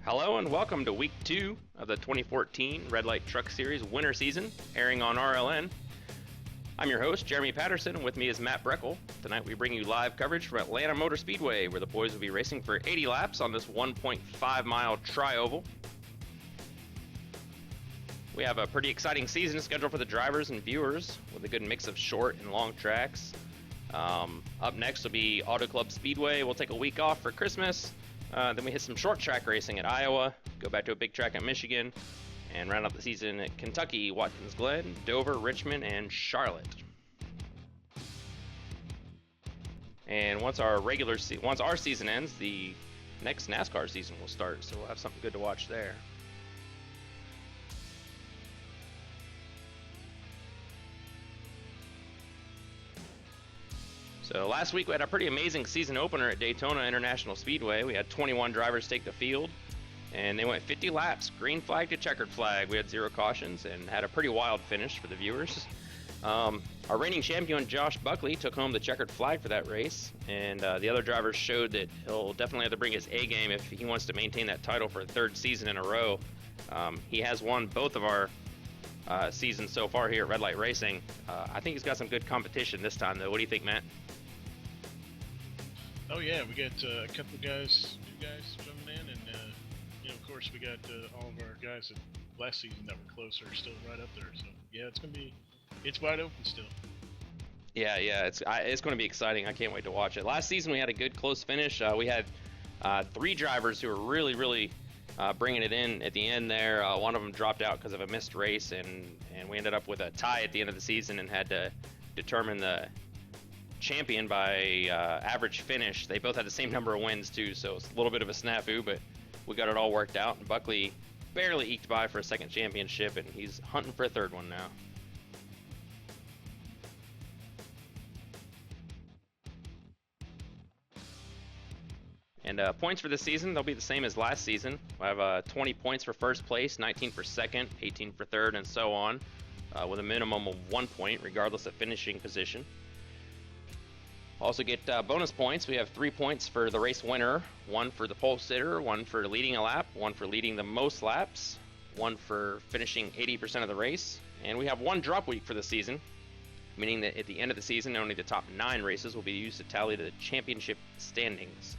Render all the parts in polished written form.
Hello and welcome to week 2 of the 2014 Red Light Truck Series winter season, airing on RLN. I'm your host, Jeremy Patterson, and with me is Matt Breckel. Tonight we bring you live coverage from Atlanta Motor Speedway, where the boys will be racing for 80 laps on this 1.5-mile tri-oval. We have a pretty exciting season scheduled for the drivers and viewers, with a good mix of short and long tracks. Up next will be Auto Club Speedway. We'll take a week off for Christmas. Then we hit some short track racing at Iowa, go back to a big track at Michigan, and round out the season at Kentucky, Watkins Glen, Dover, Richmond, and Charlotte. And once our season ends, the next NASCAR season will start, so we'll have something good to watch there. So last week we had a pretty amazing season opener at Daytona International Speedway. We had 21 drivers take the field, and they went 50 laps, green flag to checkered flag. We had 0 cautions and had a pretty wild finish for the viewers. Our reigning champion Josh Buckley took home the checkered flag for that race, and the other drivers showed that he'll definitely have to bring his A game if he wants to maintain that title for a 3rd season in a row. He has won both of our seasons so far here at Red Light Racing. I think he's got some good competition this time, though. What do you think, Matt? Oh yeah, we got a couple of guys, new guys coming in, and of course we got all of our guys that last season that were closer still right up there. So yeah, it's wide open still. Yeah, it's going to be exciting. I can't wait to watch it. Last season we had a good close finish. We had 3 drivers who were really bringing it in at the end there. One of them dropped out because of a missed race, and we ended up with a tie at the end of the season and had to determine the champion by average finish. They both had the same number of wins too, so it's a little bit of a snafu, but we got it all worked out, and Buckley barely eked by for a 2nd championship, and he's hunting for a 3rd one now. And points for this season, they'll be the same as last season. We have 20 points for 1st place, 19 for 2nd, 18 for 3rd, and so on, with a minimum of 1 point regardless of finishing position. Also get bonus points. We have 3 points for the race winner, 1 for the pole sitter, 1 for leading a lap, 1 for leading the most laps, 1 for finishing 80% of the race, and we have 1 drop week for the season, meaning that at the end of the season only the top 9 races will be used to tally the championship standings.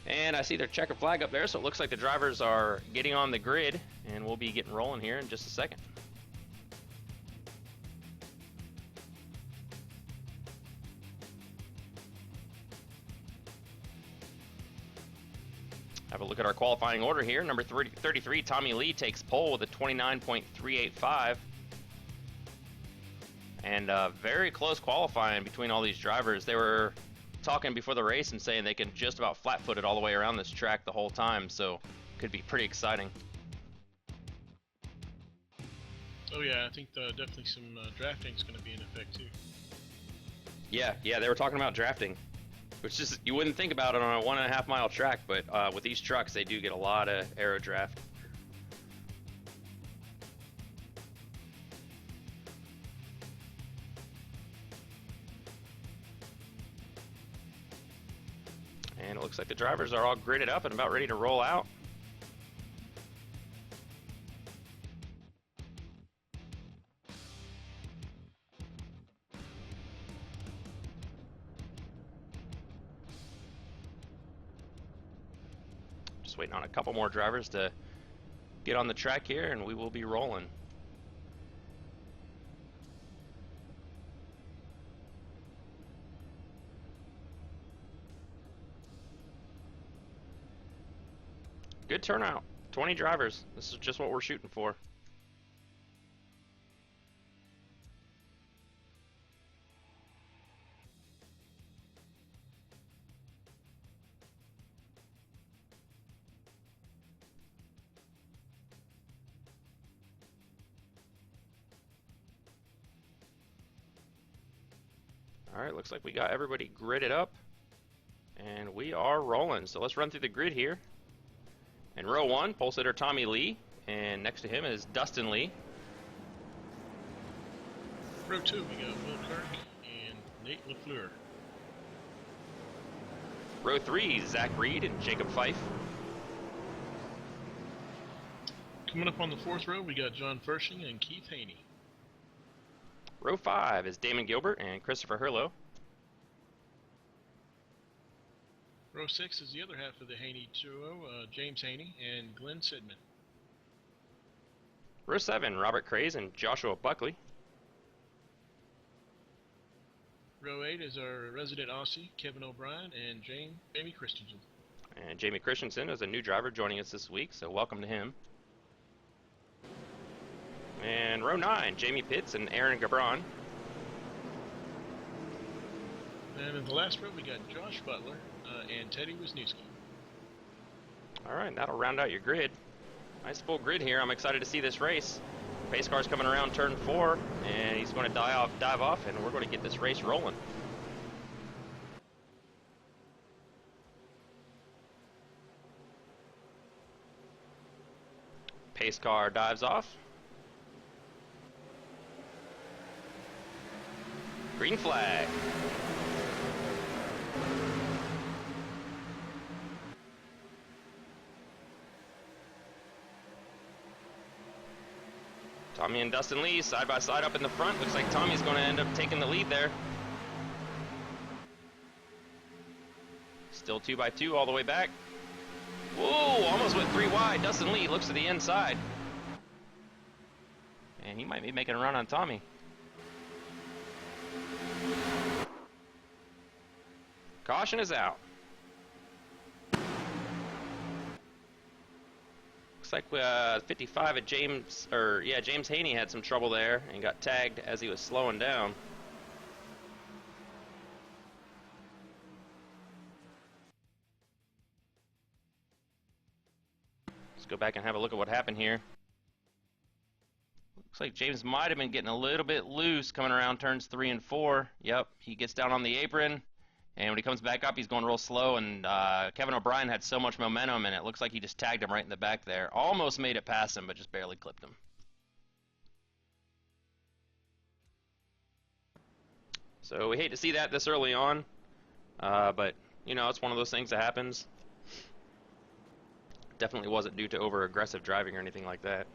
And I see their checker flag up there, so it looks like the drivers are getting on the grid, and we'll be getting rolling here in just a second. Have a look at our qualifying order here. Number 33, Tommy Lee, takes pole with a 29.385. And very close qualifying between all these drivers. They were talking before the race and saying they can just about flat-foot it all the way around this track the whole time, so could be pretty exciting. Oh yeah, I think definitely some drafting is going to be in effect too. Yeah, they were talking about drafting, which is, you wouldn't think about it on a 1.5-mile track, but with these trucks, they do get a lot of aero draft. And it looks like the drivers are all gridded up and about ready to roll out. Just waiting on a couple more drivers to get on the track here, and we will be rolling. Good turnout. 20 drivers. This is just what we're shooting for. Alright, looks like we got everybody gridded up, and we are rolling. So let's run through the grid here. In row 1, pole sitter Tommy Lee, and next to him is Dustin Lee. Row 2, we got Will Kirk and Nate LaFleur. Row 3, Zach Reed and Jacob Fife. Coming up on the fourth row, we got John Fershing and Keith Haney. Row 5 is Damon Gilbert and Christopher Hurlow. Row 6 is the other half of the Haney duo, James Haney and Glenn Sidman. Row 7, Robert Craze and Joshua Buckley. Row 8 is our resident Aussie, Kevin O'Brien and Jamie Christensen. And Jamie Christensen is a new driver joining us this week, so welcome to him. And row 9, Jamie Pitts and Aaron Gabron. And in the last row, we got Josh Butler and Teddy Wisniewski. All right, that'll round out your grid. Nice full grid here. I'm excited to see this race. Pace car's coming around turn 4, and he's going to dive off, and we're going to get this race rolling. Pace car dives off. Green flag. Tommy and Dustin Lee side by side up in the front. Looks like Tommy's going to end up taking the lead there. Still 2x2 all the way back. Whoa, almost went 3 wide. Dustin Lee looks to the inside. And he might be making a run on Tommy. Caution is out. Looks like 55 at James Haney had some trouble there and got tagged as he was slowing down. Let's go back and have a look at what happened here. Looks like James might have been getting a little bit loose coming around turns 3 and 4. Yep, he gets down on the apron. And when he comes back up, he's going real slow, and Kevin O'Brien had so much momentum, and it looks like he just tagged him right in the back there. Almost made it past him, but just barely clipped him. So we hate to see that this early on, but, you know, it's one of those things that happens. Definitely wasn't due to over-aggressive driving or anything like that.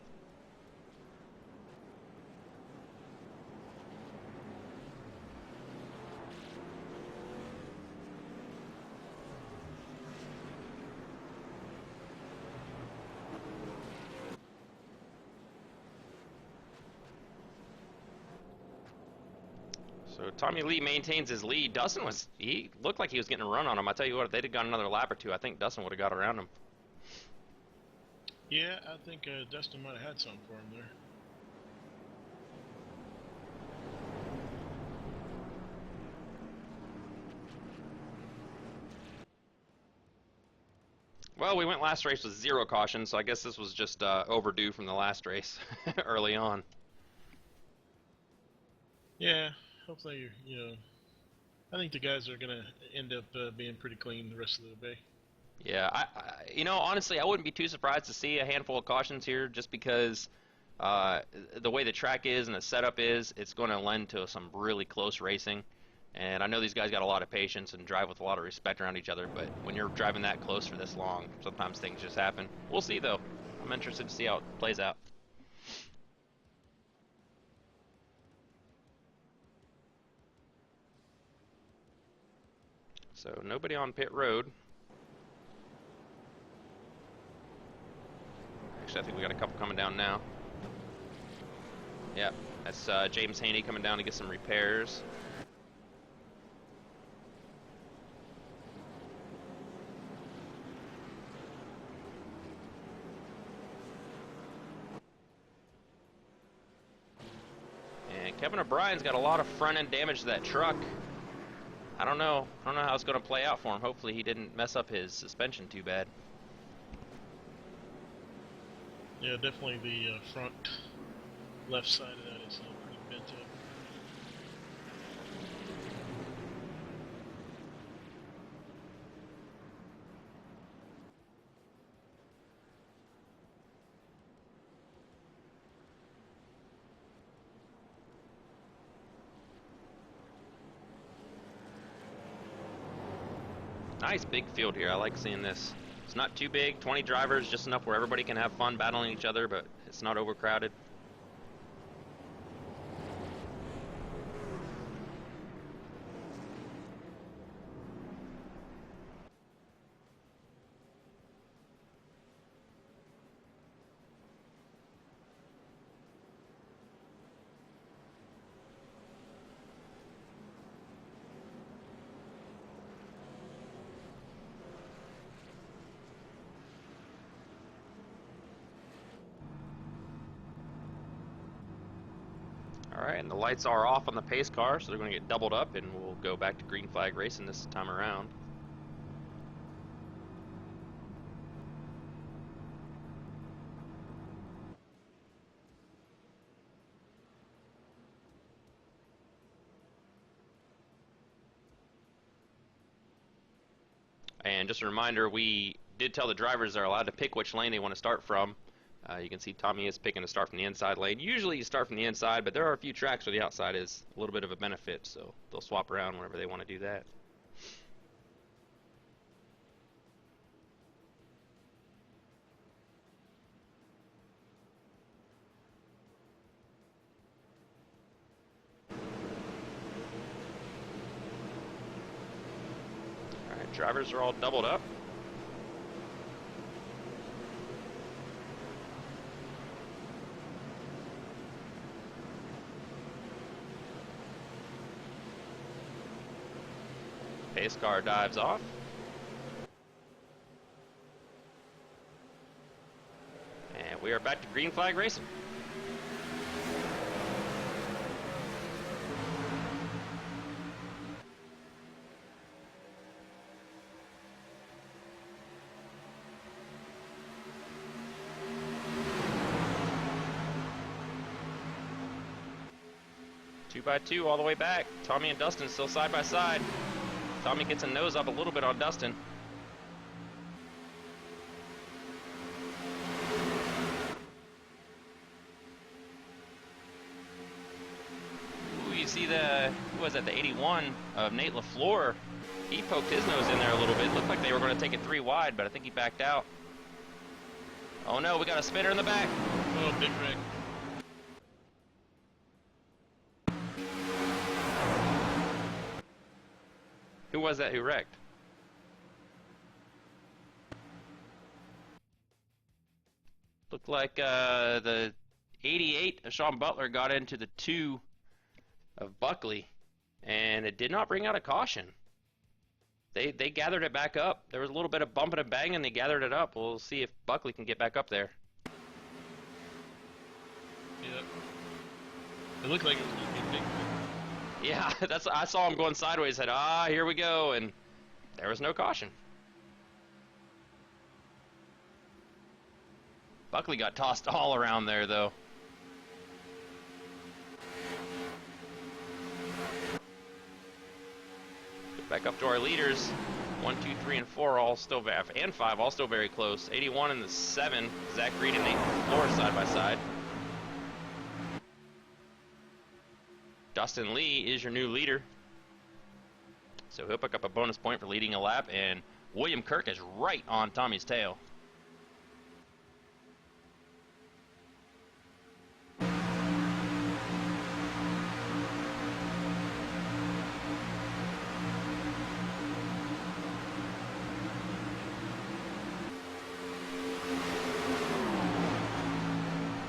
So Tommy Lee maintains his lead. He looked like he was getting a run on him. I tell you what, if they'd have got another lap or two, I think Dustin would have got around him. Yeah, I think Dustin might have had something for him there. Well, we went last race with 0 caution, so I guess this was just overdue from the last race early on. Yeah, hopefully, you know, I think the guys are going to end up being pretty clean the rest of the day. Yeah, you know, honestly, I wouldn't be too surprised to see a handful of cautions here just because the way the track is and the setup is, it's going to lend to some really close racing. And I know these guys got a lot of patience and drive with a lot of respect around each other, but when you're driving that close for this long, sometimes things just happen. We'll see, though. I'm interested to see how it plays out. So nobody on pit road. Actually, I think we got a couple coming down now. Yep, that's James Haney coming down to get some repairs. And Kevin O'Brien's got a lot of front-end damage to that truck. I don't know how it's going to play out for him. Hopefully he didn't mess up his suspension too bad. Yeah, definitely the front left side of that is pretty bent up. Nice big field here. I like seeing this. It's not too big, 20 drivers, just enough where everybody can have fun battling each other, but it's not overcrowded. Alright, and the lights are off on the pace car, so they're going to get doubled up, and we'll go back to green flag racing this time around. And just a reminder, we did tell the drivers they're allowed to pick which lane they want to start from. You can see Tommy is picking to start from the inside lane. Usually you start from the inside, but there are a few tracks where the outside is a little bit of a benefit, so they'll swap around whenever they want to do that. Alright, drivers are all doubled up. Pace car dives off. And we are back to green flag racing. Two by two all the way back. Tommy and Dustin still side by side. Tommy gets a nose up a little bit on Dustin. Ooh, you see who was that, the 81 of Nate LaFleur. He poked his nose in there a little bit. Looked like they were going to take it 3 wide, but I think he backed out. Oh no, we got a spinner in the back. Oh, big wreck. Who was that who wrecked? Looked like the 88 of Sean Butler got into the 2 of Buckley, and it did not bring out a caution. They gathered it back up. There was a little bit of bumping and banging. They gathered it up. We'll see if Buckley can get back up there. Yep. It looked like it was going to be big. Yeah, I saw him going sideways. Said, here we go, and there was no caution. Buckley got tossed all around there, though. Get back up to our leaders. 1, 2, 3, and 4 all still, and 5 all still very close. 81 and the 7. Zach Reed and Nate LaFleur side by side. Dustin Lee is your new leader, so he'll pick up a bonus point for leading a lap, and William Kirk is right on Tommy's tail.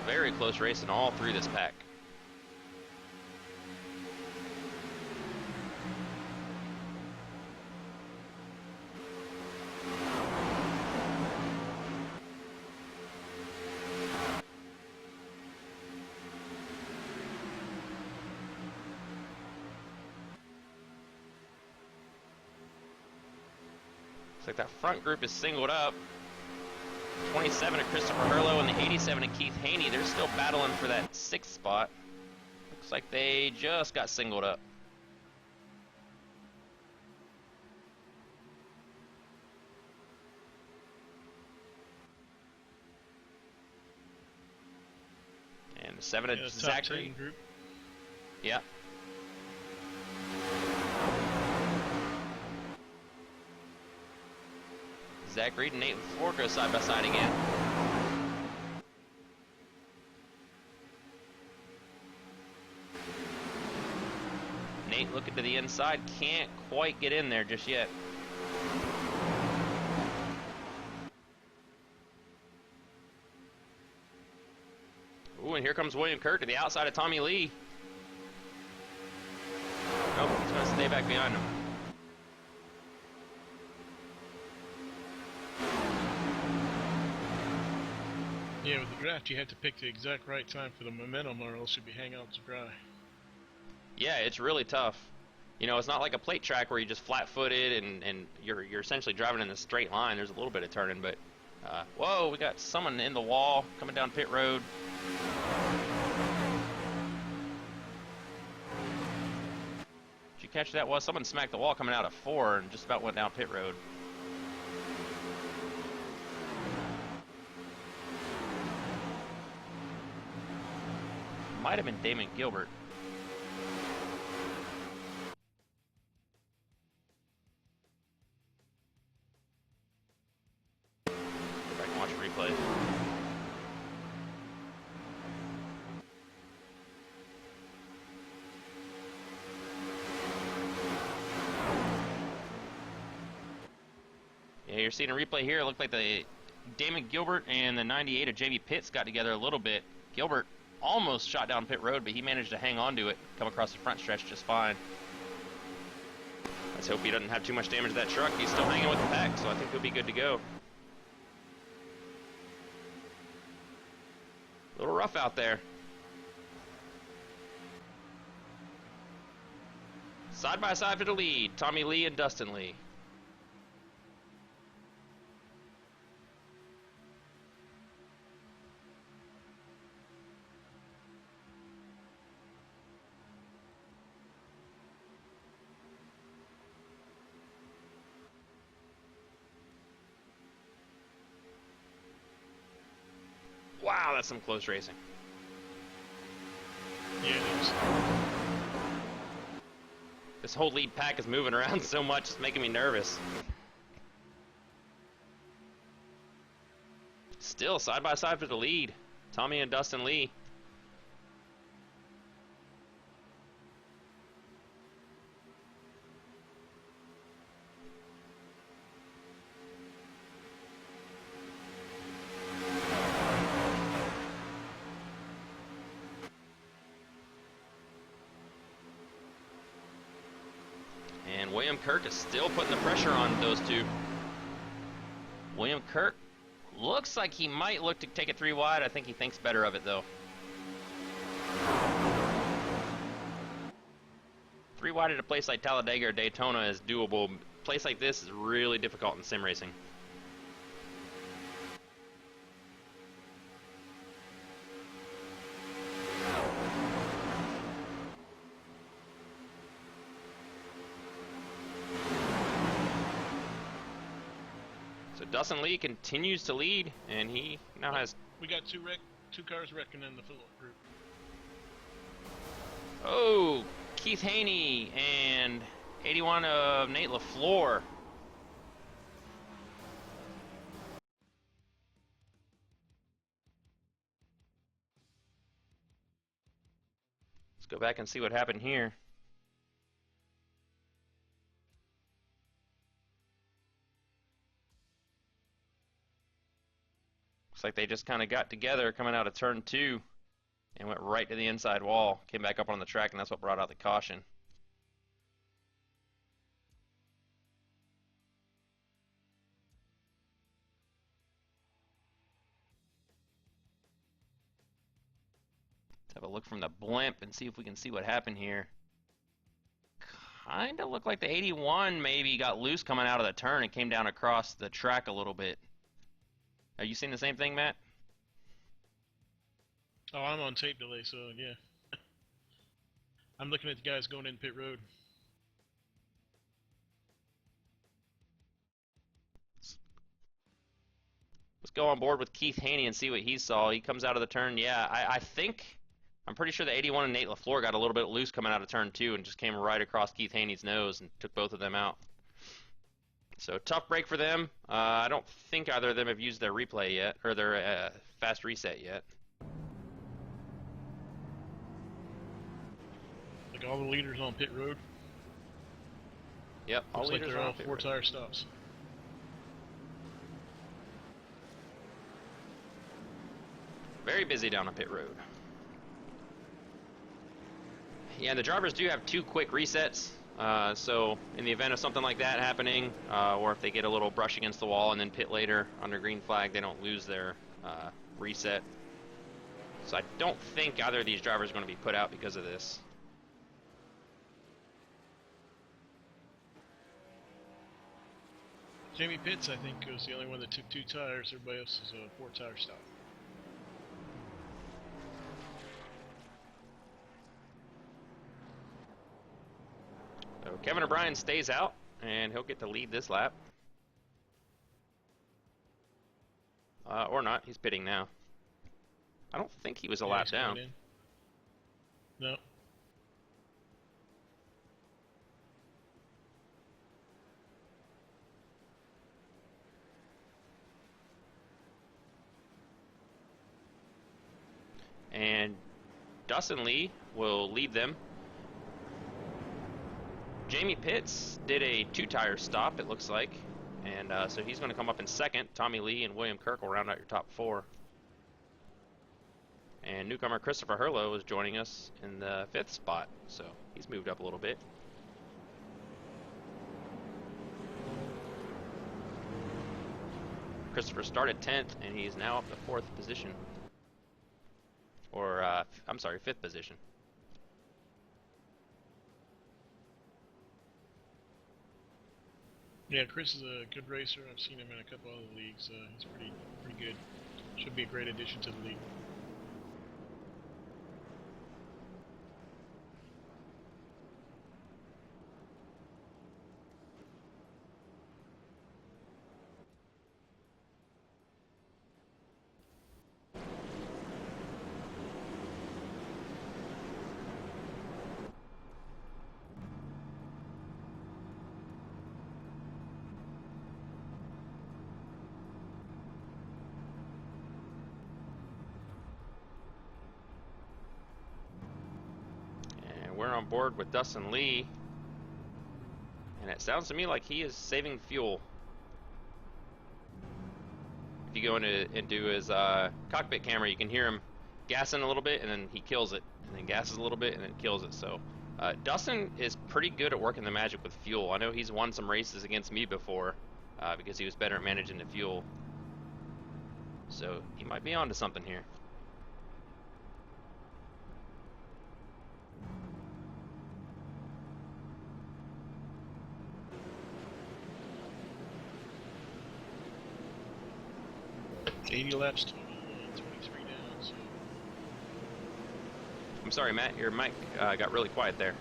Very close racing all through this pack. Looks like that front group is singled up. 27 of Christopher Hurlow and the 87 of Keith Haney. They're still battling for that 6th spot. Looks like they just got singled up. And the 7 of Zachary. Group. Yeah. Zach Reed and Nate LaFleur go side by side again. Nate looking to the inside, can't quite get in there just yet. Ooh, and here comes William Kirk to the outside of Tommy Lee. Nope, he's going to stay back behind him. Yeah, with the draft, you have to pick the exact right time for the momentum, or else you'll be hanging out to dry. Yeah, it's really tough. You know, it's not like a plate track where you just flat-footed and you're essentially driving in a straight line. There's a little bit of turning, but whoa, we got someone in the wall coming down pit road. Did you catch that? Was someone smacked the wall coming out of 4 and just about went down pit road. Might have been Damon Gilbert. Go back and watch replay. Yeah, you're seeing a replay here. It looked like the Damon Gilbert and the 98 of JB Pitts got together a little bit. Gilbert almost shot down pit road, but he managed to hang on to it, come across the front stretch just fine. Let's hope he doesn't have too much damage to that truck. He's still hanging with the pack, so I think he'll be good to go. A little rough out there. Side by side for the lead, Tommy Lee and Dustin Lee. Wow, that's some close racing. Yeah, it is. This whole lead pack is moving around so much, it's making me nervous. Still side by side for the lead, Tommy and Dustin Lee. And William Kirk is still putting the pressure on those two. William Kirk looks like he might look to take it 3 wide. I think he thinks better of it, though. 3 wide at a place like Talladega or Daytona is doable. A place like this is really difficult in sim racing. So Dustin Lee continues to lead, and he now has... We got two cars wrecking in the Phillip group. Oh, Keith Haney and 81 of Nate LaFleur. Let's go back and see what happened here. Looks like they just kind of got together coming out of turn 2 and went right to the inside wall. Came back up on the track, and that's what brought out the caution. Let's have a look from the blimp and see if we can see what happened here. Kind of looked like the 81 maybe got loose coming out of the turn and came down across the track a little bit. Are you seeing the same thing, Matt? Oh, I'm on tape delay, so yeah. I'm looking at the guys going in pit road. Let's go on board with Keith Haney and see what he saw. He comes out of the turn. Yeah, I'm pretty sure the 81 and Nate LaFleur got a little bit loose coming out of turn 2 and just came right across Keith Haney's nose and took both of them out. So tough break for them. I don't think either of them have used their replay yet, or their fast reset yet. Like all the leaders on pit road. Yep, all Looks like leaders they're are all on pit 4 road. tire stops. Very busy down on pit road. Yeah, and the drivers do have 2 quick resets. So in the event of something like that happening, or if they get a little brush against the wall and then pit later under green flag, they don't lose their reset. So I don't think either of these drivers are going to be put out because of this. Jamie Pitts, I think, was the only one that took 2 tires. Everybody else is a 4 tire stop. So Kevin O'Brien stays out, and he'll get to lead this lap. Or not, he's pitting now. I don't think he was a lap he's down. coming in. No. And Dustin Lee will lead them. Jamie Pitts did a 2-tire stop, it looks like. And so he's going to come up in second. Tommy Lee and William Kirk will round out your top 4. And newcomer Christopher Hurlow is joining us in the 5th spot. So he's moved up a little bit. Christopher started 10th, and he's now up to 4th position. Or, I'm sorry, 5th position. Yeah, Chris is a good racer. I've seen him in a couple other leagues. He's pretty good. Should be a great addition to the league. And we're on board with Dustin Lee. And it sounds to me like he is saving fuel. If you go into his cockpit camera, you can hear him gassing a little bit, and then he kills it. And then gasses a little bit, and then kills it. So Dustin is pretty good at working the magic with fuel. I know he's won some races against me before because he was better at managing the fuel. So he might be onto something here. It's 80 laps, 23 down. So I'm sorry, Matt, your mic got really quiet there.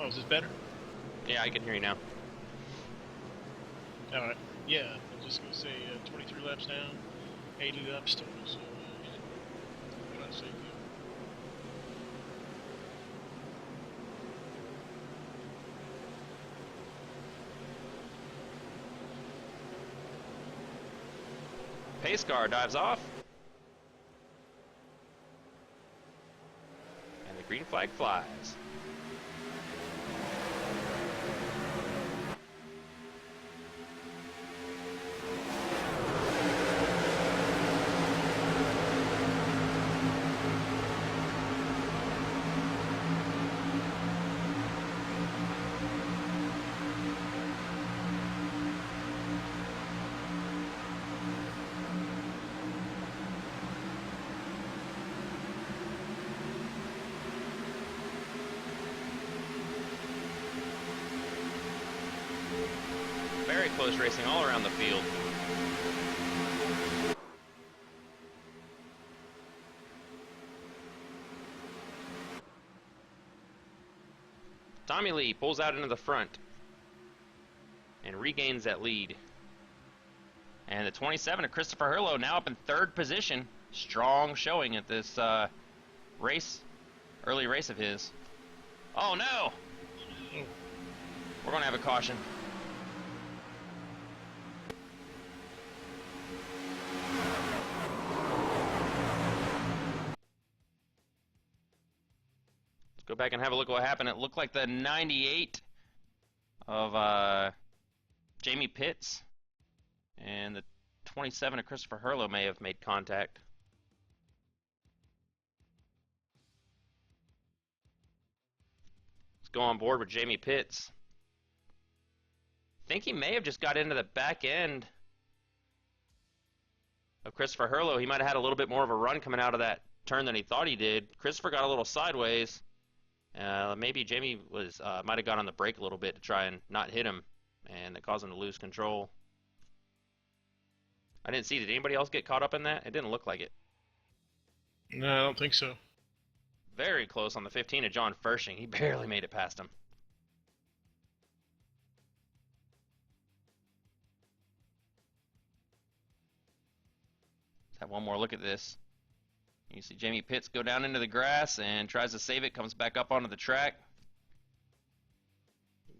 oh, is this better? Yeah, I can hear you now. All right. Yeah, I was just gonna say 23 laps down, 80 laps total. So yeah, trying to save you. Pace car dives off. And the green flag flies. Very close racing all around the field. Tommy Lee pulls out into the front and regains that lead. And the 27 of Christopher Hurlow now up in 3rd position. Strong showing at this early race of his. Oh no! Oh, We're gonna have a caution. Let's go back and have a look at what happened. It looked like the 98 of Jamie Pitts and the 27 of Christopher Hurlow may have made contact. Let's go on board with Jamie Pitts. I think he may have just got into the back end of Christopher Hurlow. He might have had a little bit more of a run coming out of that turn than he thought he did. Christopher got a little sideways. Maybe Jamie was might have got on the brake a little bit to try and not hit him, and that caused him to lose control. I didn't see. Did anybody else get caught up in that? It didn't look like it. no, I don't think so. Very close on the 15 of John Fershing. He barely made it past him. Let's have one more look at this. You see Jamie Pitts go down into the grass and tries to save it, comes back up onto the track.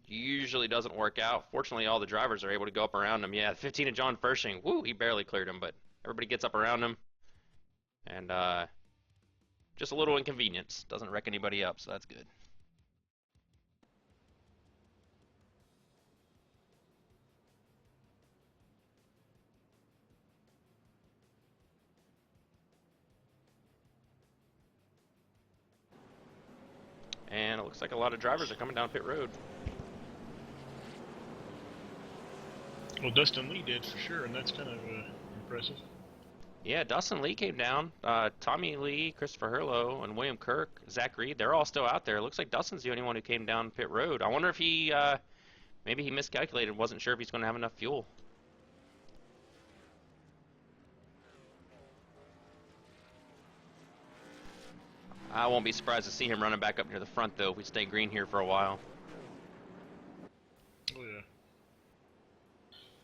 Usually doesn't work out. Fortunately, all the drivers are able to go up around him. Yeah, 15 of John Fershing. Woo, he barely cleared him, but everybody gets up around him. And just a little inconvenience. Doesn't wreck anybody up, so that's good. And it looks like a lot of drivers are coming down pit road. Well, Dustin Lee did for sure, and that's kind of impressive. Yeah, Dustin Lee came down. Tommy Lee, Christopher Hurlow, and William Kirk, Zach Reed, they're all still out there. It looks like Dustin's the only one who came down pit road. I wonder if he, maybe he miscalculated, wasn't sure if he's going to have enough fuel. I won't be surprised to see him running back up near the front, though, if we stay green here for a while. Oh yeah.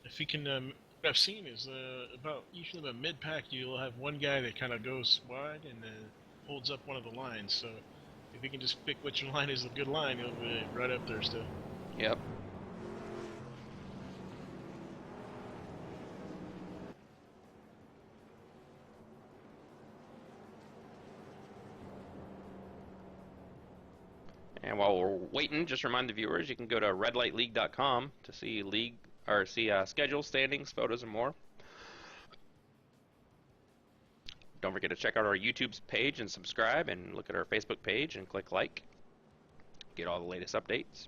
If he can, what I've seen is about usually about mid-pack you'll have one guy that kind of goes wide and holds up one of the lines. So if he can just pick which line is a good line, he'll be right up there still. Yep. And while we're waiting, just remind the viewers you can go to redlightleague.com to see league or see schedules, standings, photos, and more. Don't forget to check out our YouTube's page and subscribe, and look at our Facebook page and click like. Get all the latest updates.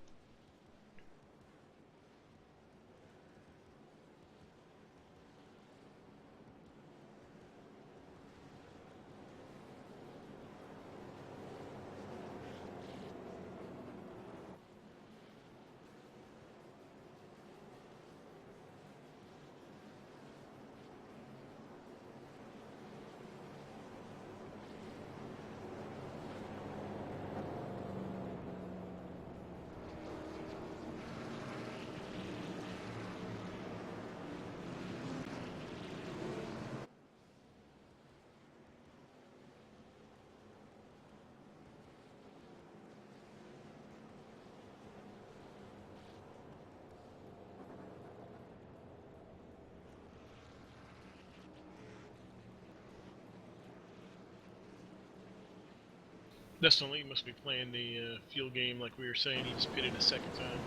Dustin Lee must be playing the fuel game like we were saying. He just pitted a second time,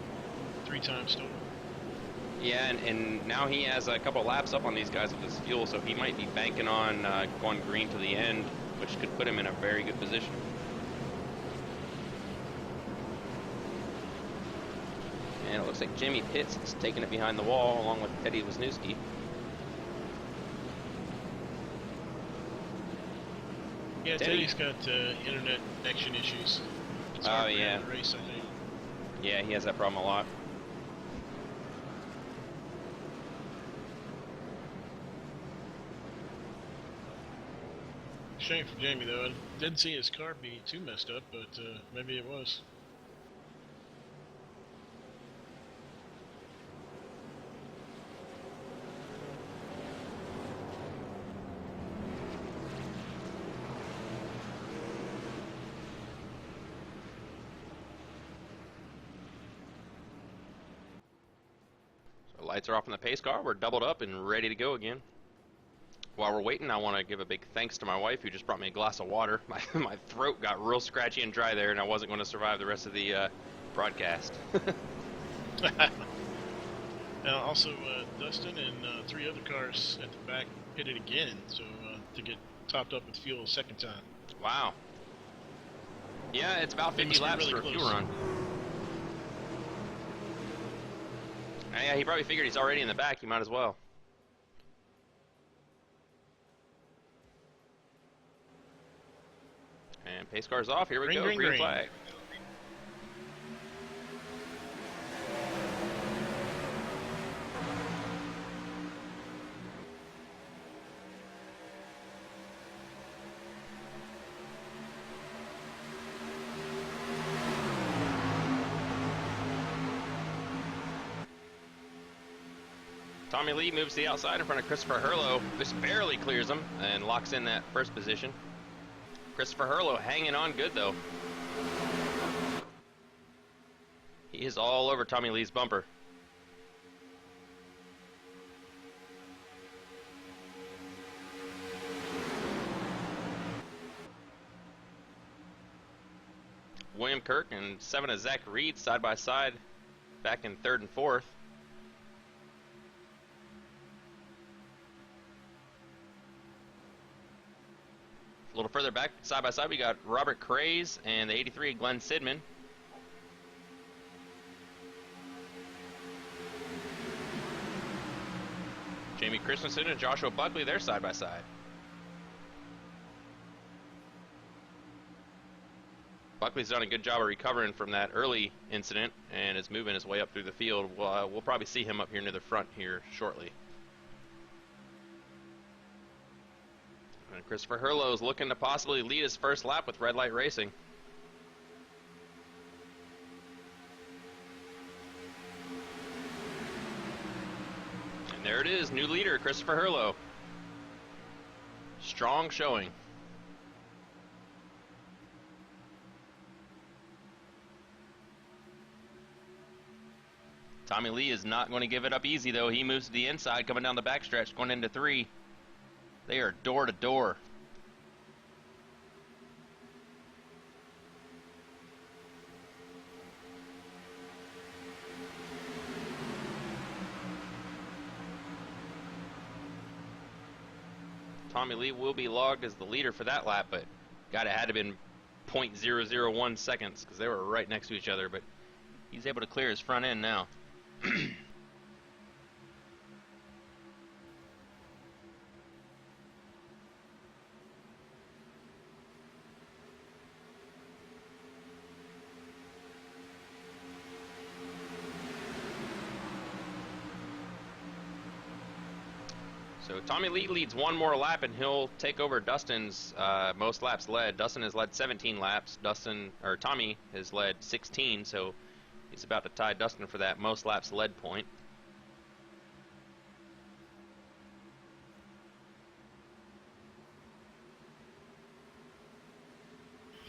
3 times total. Yeah, and now he has a couple laps up on these guys with his fuel, so he might be banking on going green to the end, which could put him in a very good position. And it looks like Jimmy Pitts is taking it behind the wall along with Teddy Wisniewski. Yeah, Teddy. Teddy's got internet connection issues. It's Oh, hard for yeah. him to race, I think. Yeah, he has that problem a lot. Shame for Jamie though. I didn't see his car be too messed up, but maybe it was. Lights are off in the pace car. We're doubled up and ready to go again. While we're waiting, I want to give a big thanks to my wife who just brought me a glass of water. My throat got real scratchy and dry there, and I wasn't going to survive the rest of the broadcast. Now, also, Dustin and 3 other cars at the back pitted again, so to get topped up with fuel a second time. Wow. Yeah, it's about 50 laps for a fuel run. Yeah, he probably figured he's already in the back. He might as well. And pace car's off. Here we go. Green flag. Tommy Lee moves to the outside in front of Christopher Hurlow. Just barely clears him and locks in that first position. Christopher Hurlow hanging on good, though. He is all over Tommy Lee's bumper. William Kirk and 7 of Zach Reed side by side back in 3rd and 4th. A little further back, side by side, we got Robert Craze and the 83 Glenn Sidman. Jamie Christensen and Joshua Buckley, they're side by side. Buckley's done a good job of recovering from that early incident and is moving his way up through the field. We'll probably see him up here near the front here shortly. And Christopher Hurlow is looking to possibly lead his first lap with Red Light Racing. And there it is, new leader, Christopher Hurlow. Strong showing. Tommy Lee is not going to give it up easy, though. He moves to the inside, coming down the backstretch, going into 3. They are door to door. Tommy Lee will be logged as the leader for that lap, but God, it had to have been 0.001 seconds because they were right next to each other, but he's able to clear his front end now. So Tommy Lee leads one more lap, and he'll take over Dustin's most laps led. Dustin has led 17 laps. Tommy has led 16, so he's about to tie Dustin for that most laps led point.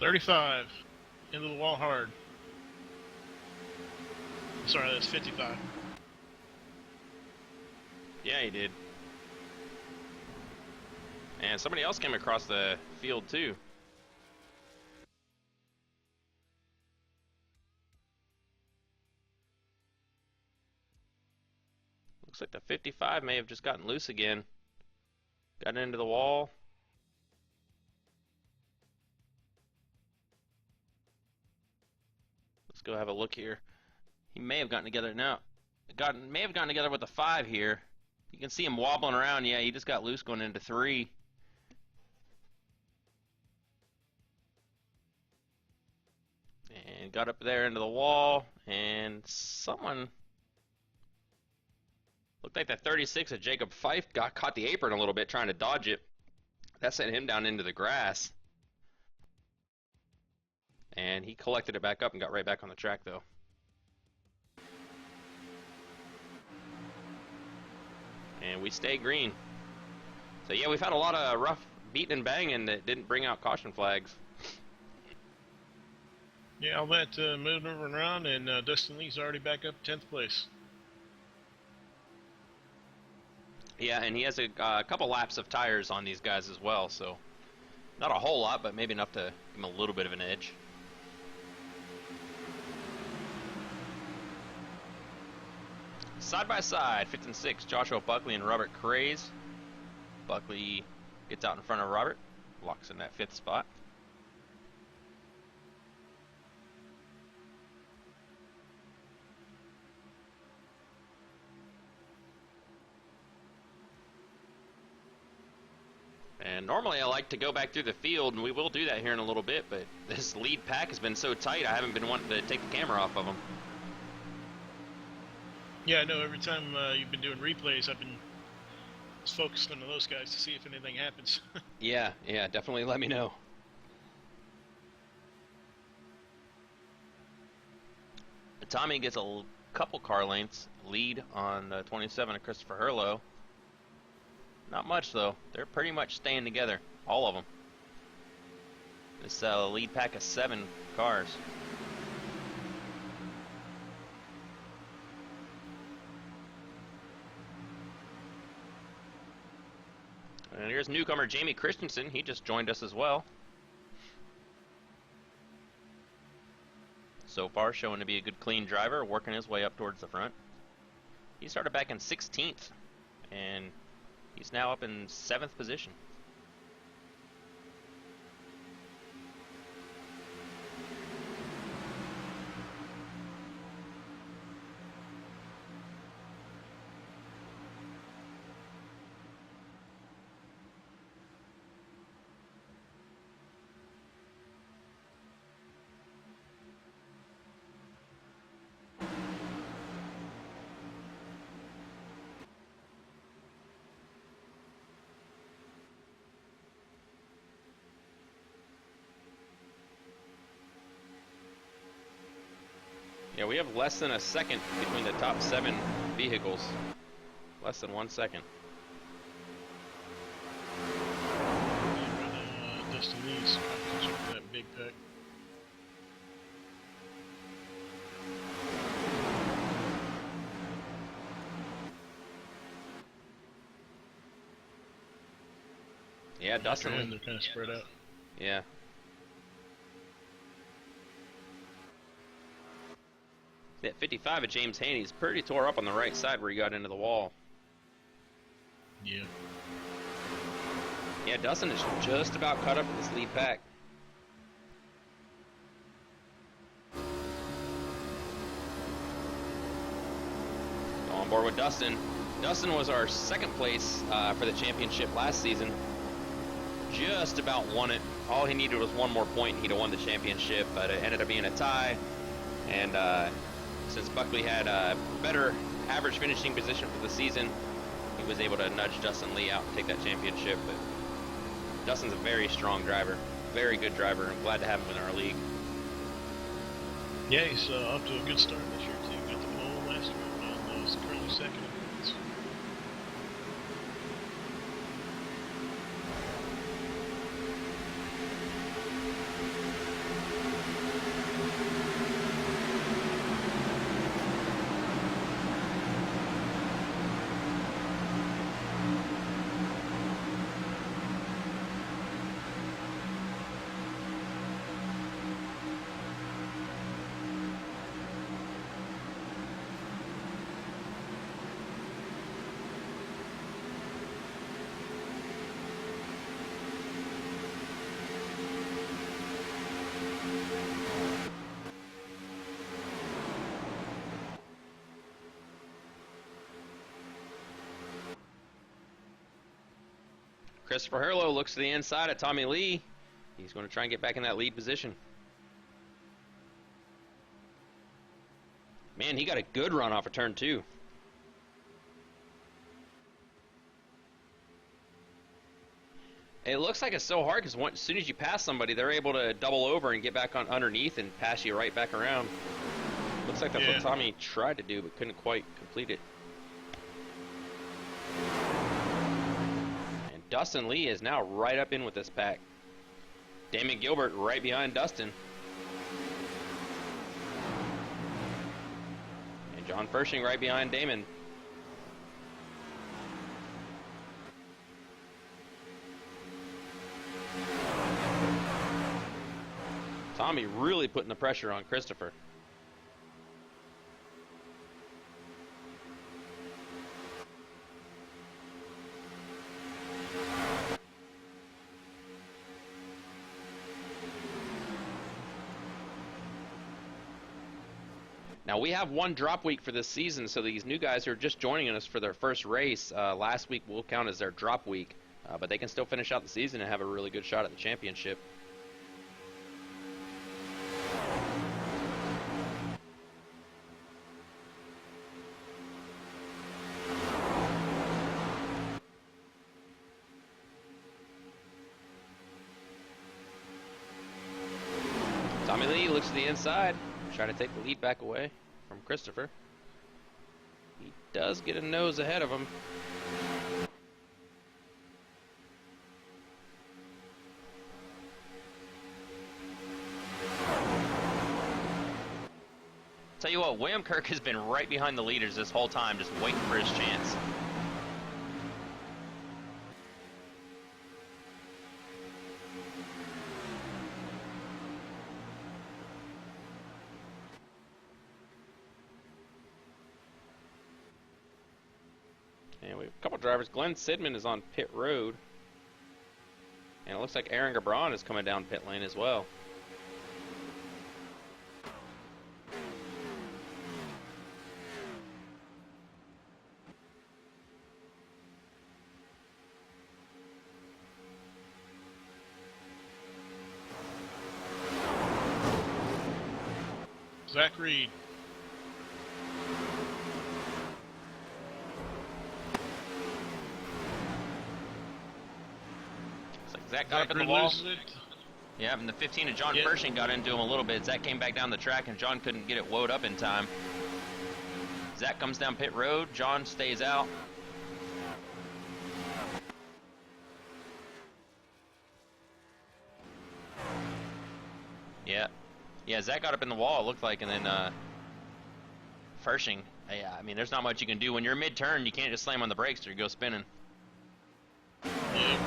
$35 into the wall hard. Sorry, that's 55. Yeah, he did. And somebody else came across the field too. Looks like the 55 may have just gotten loose again. Got into the wall. Let's go have a look here. He may have gotten together now. May have gotten together with the 5 here. You can see him wobbling around. Yeah, he just got loose going into 3. And got up there into the wall, and someone looked like that 36 of Jacob Fife caught the apron a little bit trying to dodge it. That sent him down into the grass. And he collected it back up and got right back on the track, though. And we stay green. So yeah, we've had a lot of rough beating and banging that didn't bring out caution flags. Yeah, all that moving around, and Dustin Lee's already back up 10th place. Yeah, and he has a couple laps of tires on these guys as well, so not a whole lot, but maybe enough to give him a little bit of an edge. Side by side, 5th and 6th, Joshua Buckley and Robert Craze. Buckley gets out in front of Robert, locks in that 5th spot. And normally I like to go back through the field, and we will do that here in a little bit, but this lead pack has been so tight, I haven't been wanting to take the camera off of them. Yeah, I know. Every time you've been doing replays, I've been just focused on those guys to see if anything happens. Yeah, definitely let me know. Tommy gets a couple car lengths lead on the 27 of Christopher Hurlow. Not much, though. They're pretty much staying together, all of them. This lead pack of 7 cars. And here's newcomer Jamie Christensen. He just joined us as well. So far, showing to be a good, clean driver, working his way up towards the front. He started back in 16th, and he's now up in 7th position. Yeah, we have less than a second between the top 7 vehicles. Less than 1 second. Dustin Lee's competition for that big pack. Yeah, Dustin Lee. They're kind of spread out. Yeah. That 55 of James Haney's pretty tore up on the right side where he got into the wall. Yeah. Yeah, Dustin is just about caught up with this lead pack. On board with Dustin. Dustin was our 2nd place for the championship last season. Just about won it. All he needed was 1 more point and he'd have won the championship, but it ended up being a tie. And since Buckley had a better average finishing position for the season, he was able to nudge Dustin Lee out and take that championship. But Dustin's a very strong driver, very good driver. I'm glad to have him in our league. Yeah, he's off to a good start this year too. Got the pole last year and he's currently 2nd in points. Christopher Hurlow looks to the inside of Tommy Lee. He's going to try and get back in that lead position. Man, he got a good run off of turn 2. It looks like it's so hard because as soon as you pass somebody, they're able to double over and get back on underneath and pass you right back around. Looks like that's what Tommy tried to do but couldn't quite complete it. And Dustin Lee is now right up in with this pack. Damon Gilbert right behind Dustin. And John Pershing right behind Damon. Tommy really putting the pressure on Christopher. Now, we have one drop week for this season, so these new guys who are just joining us for their first race, last week will count as their drop week, but they can still finish out the season and have a really good shot at the championship. Tommy Lee looks to the inside, trying to take the lead back away from Christopher. He does get a nose ahead of him. Tell you what, William Kirk has been right behind the leaders this whole time, just waiting for his chance. And we have a couple drivers. Glenn Sidman is on pit road. And it looks like Aaron Gabron is coming down pit lane as well. Zach Reed. Zach got up in the wall. It. Yeah, and the 15 of John Pershing got into him a little bit. Zach came back down the track, and John couldn't get it woed up in time. Zach comes down pit road. John stays out. Yeah, Zach got up in the wall, it looked like, and then Pershing. Yeah, I mean, there's not much you can do. When you're mid-turn, you can't just slam on the brakes or you go spinning. Yeah.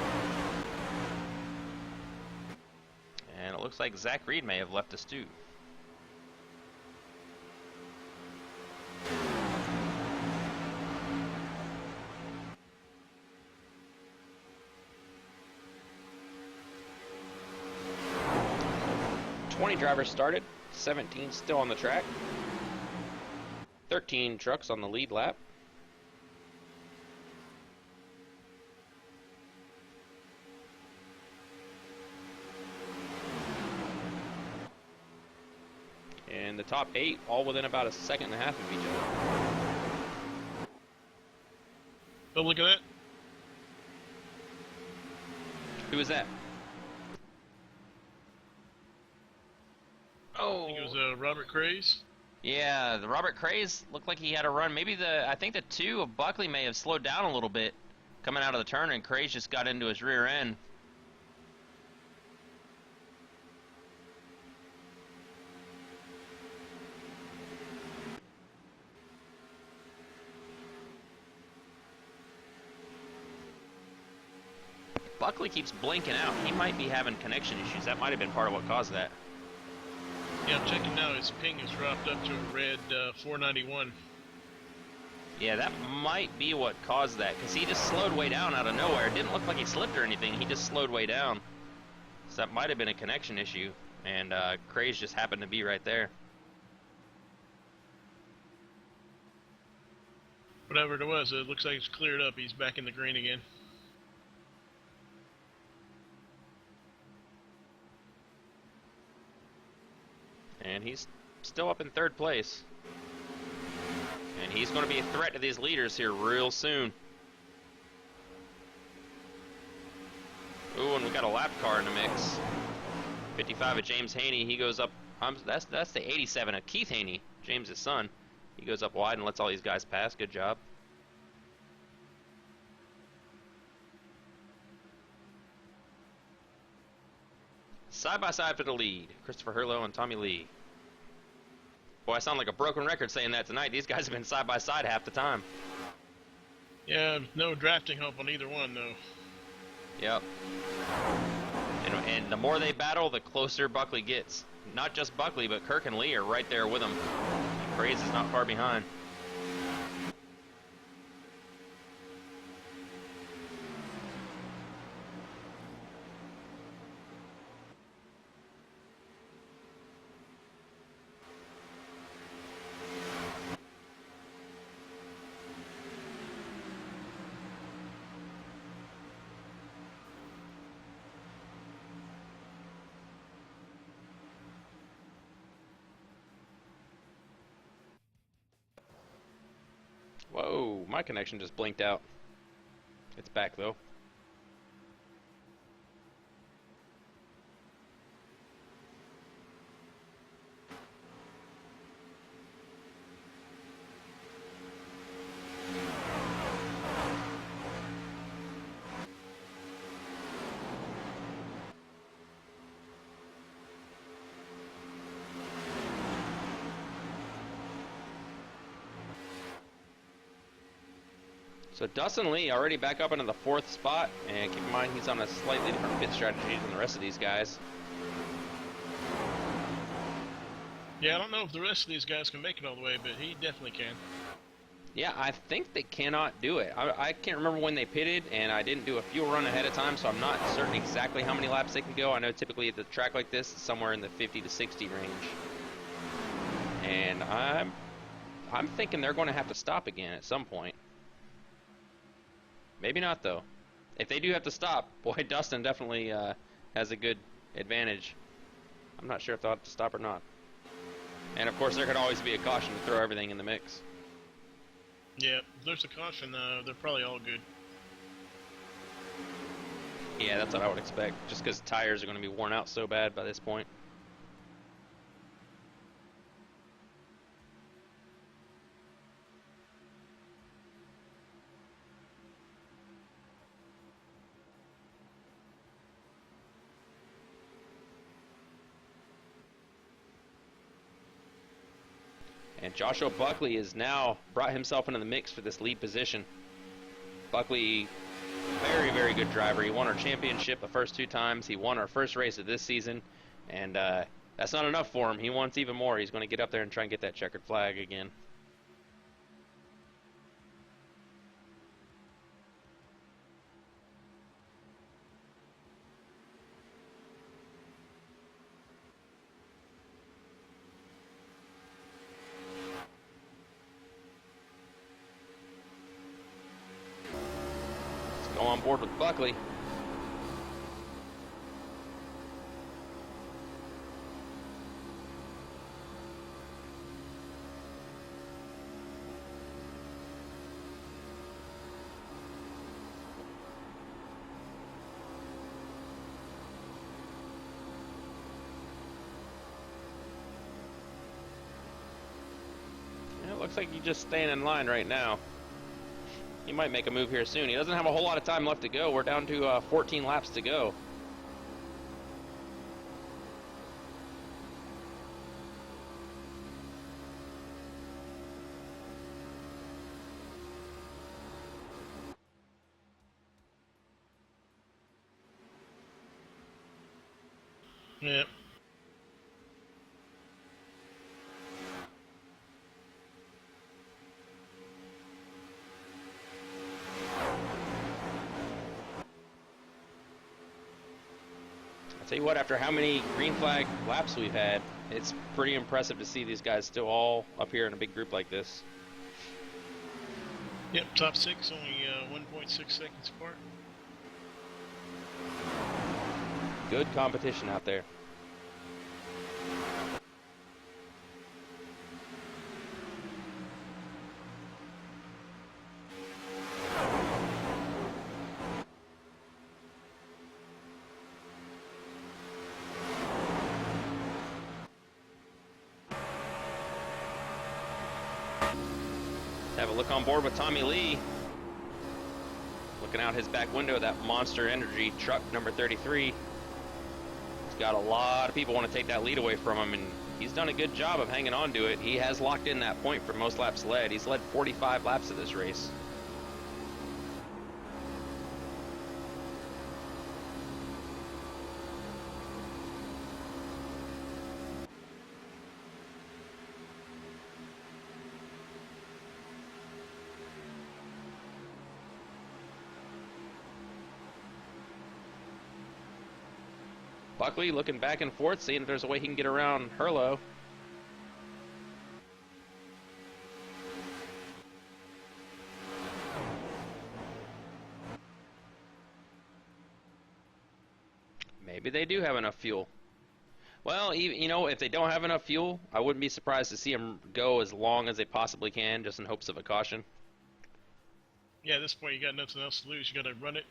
And it looks like Zach Reed may have left us too. Drivers started, 17 still on the track, 13 trucks on the lead lap. And the top 8 all within about a second and a half of each other. Oh, look at that. Who was that? I think it was Robert Craze. Yeah, the Robert Craze looked like he had a run. Maybe I think the 2 of Buckley may have slowed down a little bit coming out of the turn, and Craze just got into his rear end. Buckley keeps blinking out. He might be having connection issues. That might have been part of what caused that. Yeah, I'm checking now. His ping has dropped up to a red 491. Yeah, that might be what caused that, because he just slowed way down out of nowhere. It didn't look like he slipped or anything. He just slowed way down. So that might have been a connection issue, and Craze just happened to be right there. Whatever it was, it looks like it's cleared up. He's back in the green again. And he's still up in 3rd place. And he's going to be a threat to these leaders here real soon. Ooh, and we got a lap car in the mix. 55 of James Haney, he goes up. That's the 87 of Keith Haney, James's son. He goes up wide and lets all these guys pass. Good job. Side by side for the lead, Christopher Hurlow and Tommy Lee. Boy, I sound like a broken record saying that tonight. These guys have been side by side half the time. Yeah, no drafting help on either one, though. Yep. And the more they battle, the closer Buckley gets. not just Buckley, but Kirk and Lee are right there with him. Praise is not far behind. Whoa, my connection just blinked out. It's back though. So Dustin Lee already back up into the 4th spot, and keep in mind he's on a slightly different pit strategy than the rest of these guys. Yeah, I don't know if the rest of these guys can make it all the way, but he definitely can. Yeah, I think they cannot do it. I can't remember when they pitted, and I didn't do a fuel run ahead of time, so I'm not certain exactly how many laps they can go. I know typically at the track like this, it's somewhere in the 50 to 60 range. And I'm thinking they're going to have to stop again at some point. Maybe not, though. If they do have to stop, boy, Dustin definitely has a good advantage. I'm not sure if they'll have to stop or not. And, of course, there could always be a caution to throw everything in the mix. Yeah, if there's a caution, they're probably all good. Yeah, that's what I would expect, just because tires are going to be worn out so bad by this point. And Joshua Buckley has now brought himself into the mix for this lead position. Buckley, very, very good driver. He won our championship the first 2 times. He won our first race of this season. And that's not enough for him. He wants even more. He's going to get up there and try and get that checkered flag again. Go on board with Buckley. It looks like he's just staying in line right now. He might make a move here soon. He doesn't have a whole lot of time left to go. We're down to 14 laps to go. Yeah. Tell you what, after how many green flag laps we've had, it's pretty impressive to see these guys still all up here in a big group like this. Yep, top 6, only 1.6 seconds apart. Good competition out there. Have a look on board with Tommy Lee. Looking out his back window, that Monster Energy truck number 33. He's got a lot of people want to take that lead away from him, and he's done a good job of hanging on to it. He has locked in that point for most laps led. He's led 45 laps of this race. Buckley looking back and forth, seeing if there's a way he can get around Herlo. Maybe they do have enough fuel. Well, you know, if they don't have enough fuel, I wouldn't be surprised to see them go as long as they possibly can, just in hopes of a caution. Yeah, at this point you got nothing else to lose. You got to run it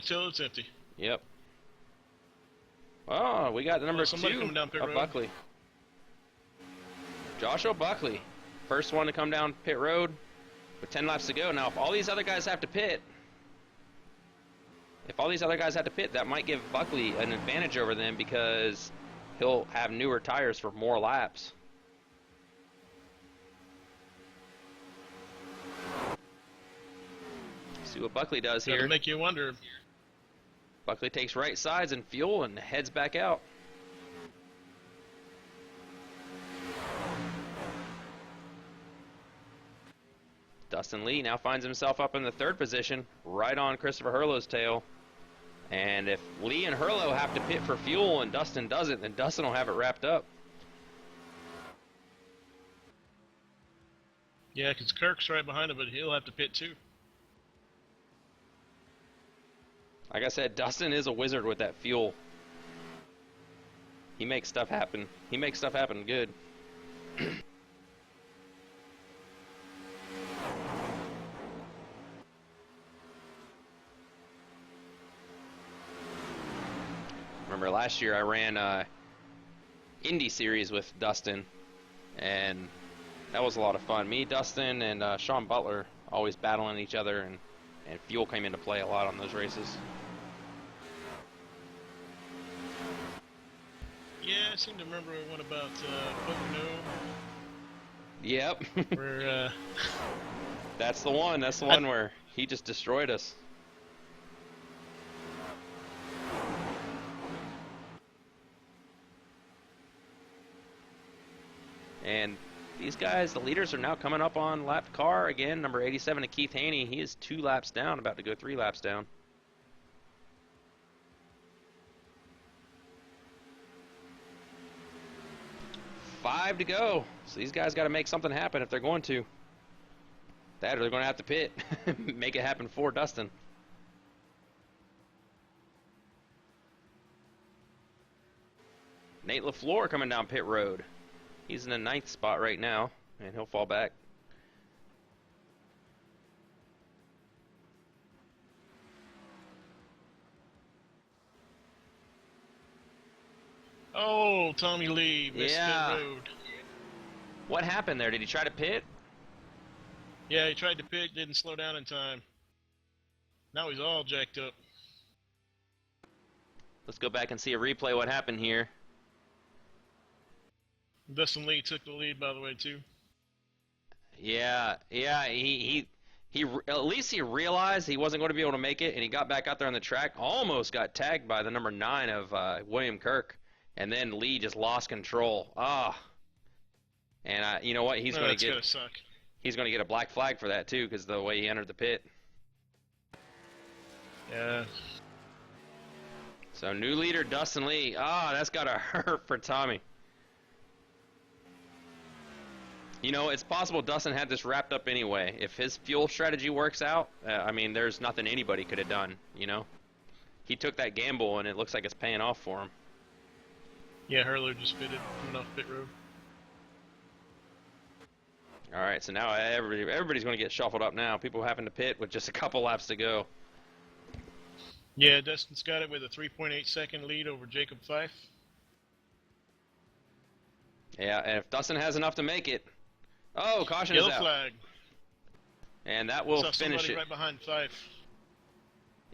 till it's empty. Yep. Oh, we got the number somebody 2 coming down pit of road. Buckley. Joshua Buckley, first one to come down pit road with 10 laps to go. Now, if all these other guys have to pit, that might give Buckley an advantage over them because he'll have newer tires for more laps. See what Buckley does here. That'll make you wonder. Buckley takes right sides and fuel and heads back out. Dustin Lee now finds himself up in the 3rd position, right on Christopher Herlo's tail. And if Lee and Herlo have to pit for fuel and Dustin doesn't, then Dustin will have it wrapped up. Yeah, because Kirk's right behind him, but he'll have to pit too. Like I said, Dustin is a wizard with that fuel. He makes stuff happen. He makes stuff happen good. Remember last year I ran Indy Series with Dustin, and that was a lot of fun. Me, Dustin, and Sean Butler always battling each other, and fuel came into play a lot on those races. Yeah, I seem to remember one about Pocono. Yep. Where, That's the one. That's the one where he just destroyed us. And these guys, the leaders, are now coming up on lap car again. Number 87 to Keith Haney. He is 2 laps down, about to go 3 laps down. Five to go. So these guys got to make something happen if they're going to. That or they're going to have to pit. Make it happen for Dustin. Nate LaFleur coming down pit road. He's in the 9th spot right now, and he'll fall back. oh, Tommy Lee missed Yeah. pit road. What happened there? Did he try to pit? Yeah, he tried to pit, didn't slow down in time. Now he's all jacked up. Let's go back and see a replay what happened here. Dustin Lee took the lead, by the way, too. Yeah, he at least he realized he wasn't going to be able to make it, and he got back out there on the track. Almost got tagged by the number 9 of William Kirk, and then Lee just lost control. And you know what? He's going to gonna suck. He's going to get a black flag for that too, because the way he entered the pit. Yeah. So new leader Dustin Lee. That's got to hurt for Tommy. You know, it's possible Dustin had this wrapped up anyway. If his fuel strategy works out, I mean, there's nothing anybody could have done, you know? He took that gamble, and it looks like it's paying off for him. Yeah, Hurler just fitted coming off pit road. All right, so now everybody's going to get shuffled up now. People having to pit with just a couple laps to go. Yeah, Dustin's got it with a 3.8 second lead over Jacob Fife. Yeah, and if Dustin has enough to make it... Oh, caution Yellow is out. flag. And that will Saw finish somebody it. right behind Fife.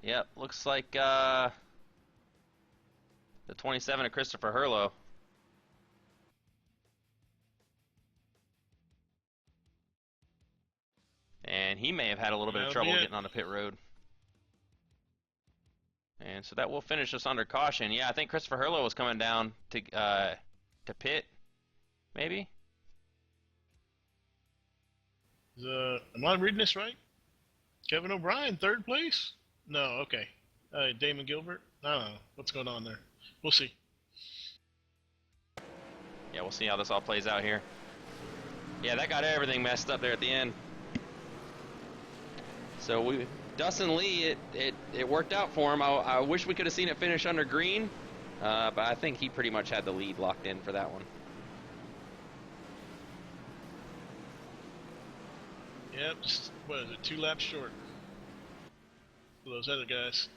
Yep, looks like the 27 of Christopher Herlo. And he may have had a little bit of That'll be trouble it. getting on the pit road. And so that will finish us under caution. Yeah, I think Christopher Herlo was coming down to pit, maybe? Am I reading this right? Kevin O'Brien, 3rd place? No, okay. Damon Gilbert? I don't know. What's going on there? We'll see. Yeah, we'll see how this all plays out here. Yeah, that got everything messed up there at the end. So Dustin Lee, it worked out for him. I wish we could have seen it finish under green, but I think he pretty much had the lead locked in for that one. Yep, just, what is it, 2 laps short for those other guys.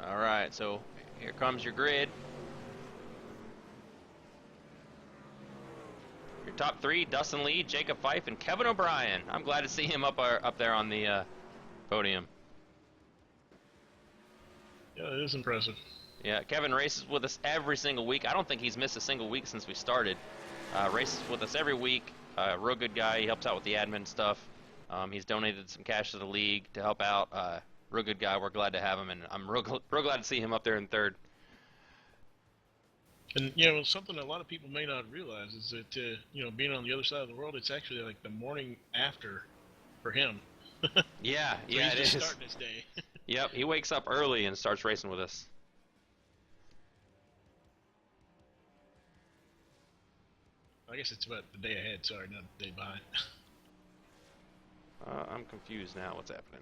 All right, so here comes your grid. Your top 3, Dustin Lee, Jacob Fife, and Kevin O'Brien. I'm glad to see him up there on the podium. Yeah, it is impressive. Yeah, Kevin races with us every single week. I don't think he's missed a single week since we started. Races with us every week. Real good guy. He helps out with the admin stuff. He's donated some cash to the league to help out. Real good guy. We're glad to have him, and I'm real glad to see him up there in 3rd. And, you know, something a lot of people may not realize is that, you know, being on the other side of the world, it's actually like the morning after for him. Yeah, So yeah, he's it just is. starting his day. Yep, he wakes up early and starts racing with us. I guess it's about the day ahead, sorry, not the day behind. I'm confused now. What's happening?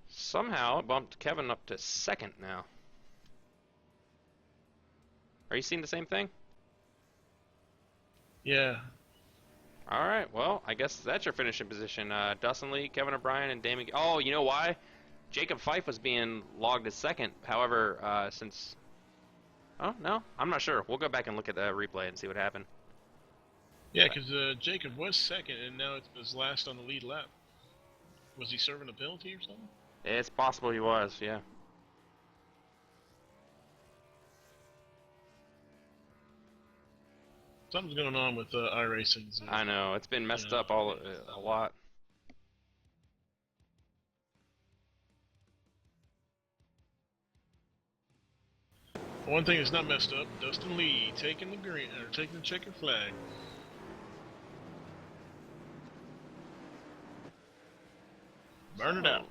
Somehow it bumped Kevin up to 2nd now. Are you seeing the same thing? Yeah. All right, well, I guess that's your finishing position. Dustin Lee, Kevin O'Brien, and Damon. Oh, you know why? Jacob Fife was being logged as 2nd. However, since... Oh, no, I'm not sure. We'll go back and look at the replay and see what happened. Yeah, because Jacob was 2nd, and now it's last on the lead lap. Was he serving a penalty or something? It's possible he was, yeah. Something's going on with iRacing. I know, it's been messed up a lot. One thing that's not messed up, Dustin Lee taking the taking the checkered flag. Burn it out.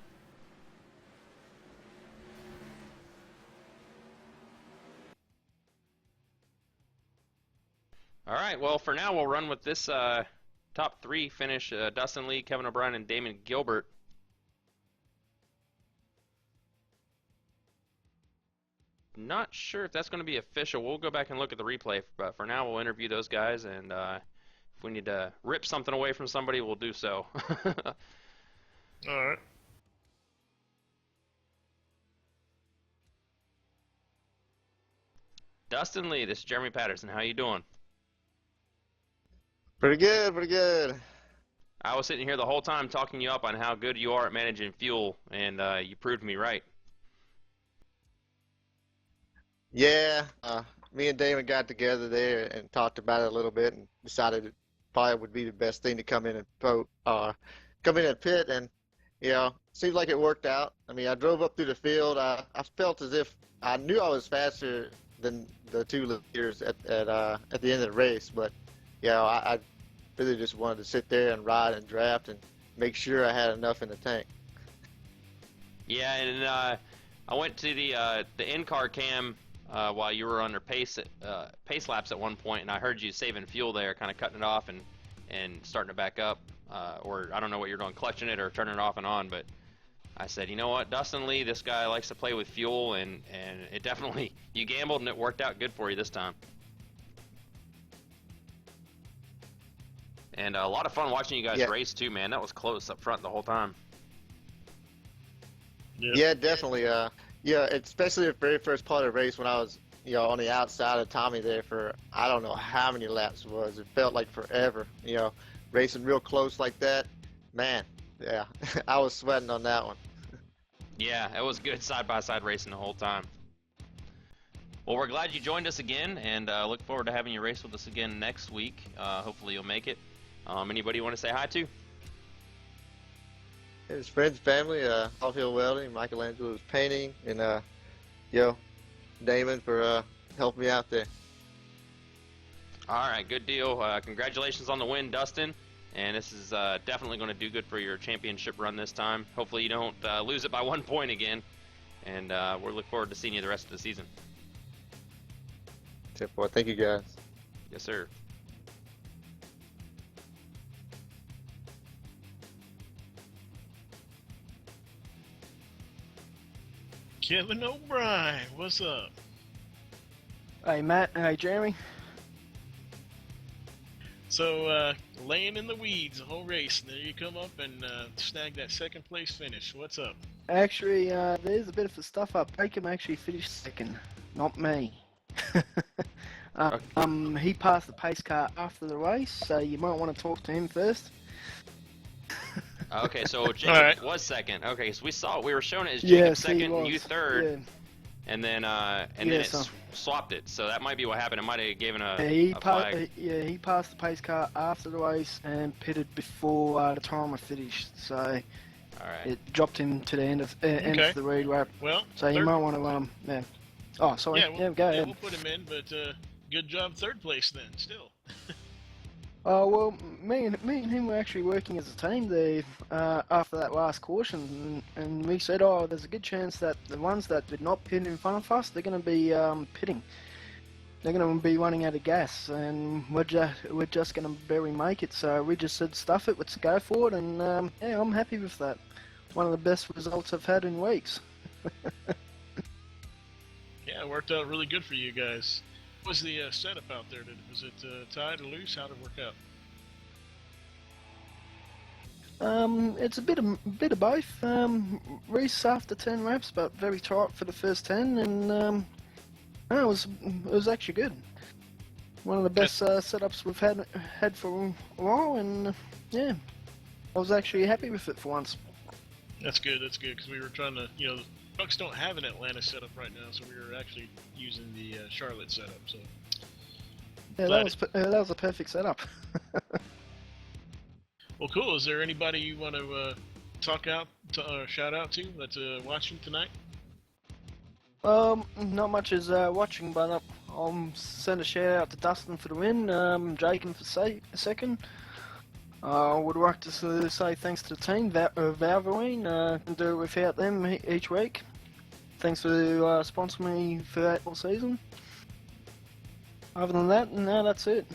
All right, well, for now, we'll run with this top 3 finish, Dustin Lee, Kevin O'Brien, and Damon Gilbert. Not sure if that's going to be official. We'll go back and look at the replay, but for now, we'll interview those guys, and if we need to rip something away from somebody, we'll do so. All right. Dustin Lee, this is Jeremy Patterson. How you doing? Pretty good, pretty good. I was sitting here the whole time talking you up on how good you are at managing fuel, and you proved me right. Yeah, me and Damon got together there and talked about it a little bit and decided it probably would be the best thing to come in and pit, and seems like it worked out. I mean, I drove up through the field. I felt as if I knew I was faster than the 2 leaders at the end of the race, but I really just wanted to sit there and ride and draft and make sure I had enough in the tank. Yeah, and I went to the in-car cam while you were under pace laps at one point, and I heard you saving fuel there, kind of cutting it off and starting to back up, or I don't know what you're doing, clutching it or turning it off and on, but I said, you know what, Dustin Lee, this guy likes to play with fuel, and it definitely, you gambled and it worked out good for you this time. And a lot of fun watching you guys race too, man. That was close up front the whole time. Yeah, definitely. Especially the very first part of the race when I was, on the outside of Tommy there for I don't know how many laps it was. It felt like forever. Racing real close like that, man. Yeah, I was sweating on that one. Yeah, it was good side-by-side racing the whole time. Well, we're glad you joined us again, and look forward to having you race with us again next week. Hopefully you'll make it. Anybody you want to say hi to? His friends, family, Hill Welding, Michelangelo's Painting, and Damon for helping me out there. All right, good deal. Congratulations on the win, Dustin. And this is definitely going to do good for your championship run this time. Hopefully you don't lose it by 1 point again. And we'll look forward to seeing you the rest of the season. Tip boy, thank you guys. Yes, sir. Kevin O'Brien, what's up? Hey Matt, hey Jeremy. So, laying in the weeds the whole race, and there you come up and snag that second place finish. What's up? Actually, there's a bit of a stuff up. Bacon actually finished second, not me. He passed the pace car after the race, so you might want to talk to him first. Okay, so Jacob Alright. was second. Okay, so we were showing it as Yes, Jacob he second and was. you third, Yeah. and then Yeah, it so- swapped it. So that might be what happened. It might have given a He flag. he passed the pace car after the race and pitted before the timer finished, so All right. it dropped him to the end of the read wrap. Well, So you third- might want to yeah. Oh, sorry. yeah, Go ahead. we'll put him in, but good job third place then, still. Oh well, me and him were actually working as a team there after that last caution, and we said, oh, there's a good chance that the ones that did not pit in front of us, they're going to be pitting. They're going to be running out of gas, and we're just going to barely make it. So we just said, stuff it, let's go for it, and yeah, I'm happy with that. One of the best results I've had in weeks. Yeah, it worked out really good for you guys. What was the setup out there? Was it tied or loose? How did it work out? It's a bit of both. Race after 10 laps, but very tight for the first 10, and no, it was actually good. One of the best setups we've had for a while, and yeah, I was actually happy with it for once. That's good, because we were trying to, the trucks don't have an Atlanta setup right now, so we were actually using the Charlotte setup, so. Yeah, Glad that was a perfect setup. Well, cool. Is there anybody you want to shout out to that's watching tonight? Not much is watching, but I'll send a shout out to Dustin for the win, Jacob for second. I would like to say thanks to the team, Valvoline, can do it without them each week. Thanks for sponsoring me for that whole season. Other than that, no, that's it.